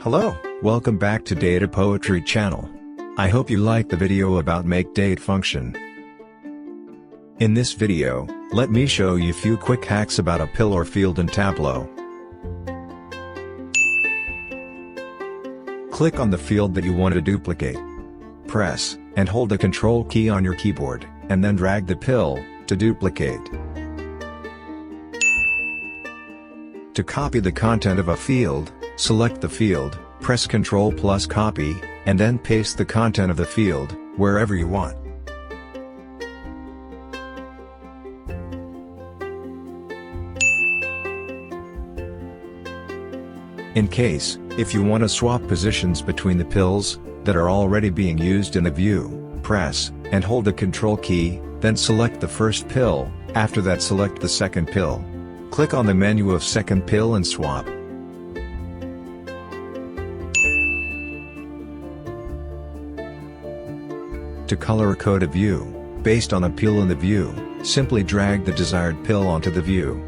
Hello, welcome back to Data Poetry channel. I hope you liked the video about make date function. In this video, let me show you few quick hacks about a pill or field in Tableau. Click on the field that you want to duplicate. Press and hold the Control key on your keyboard, and then drag the pill to duplicate. To copy the content of a field, select the field, press Ctrl plus copy, and then paste the content of the field wherever you want. In case, if you want to swap positions between the pills that are already being used in the view, press and hold the Control key, then select the first pill. After that, select the second pill. Click on the menu of second pill and swap. To color code a view, based on a pill in the view, simply drag the desired pill onto the view.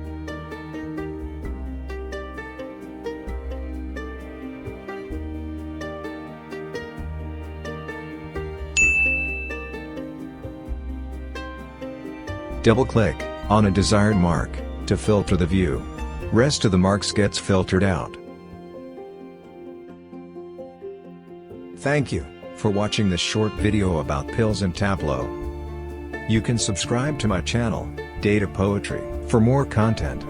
Double-click on a desired mark to filter the view. Rest of the marks gets filtered out. Thank you for watching this short video about pills in Tableau. You can subscribe to my channel, Data Poetry, for more content.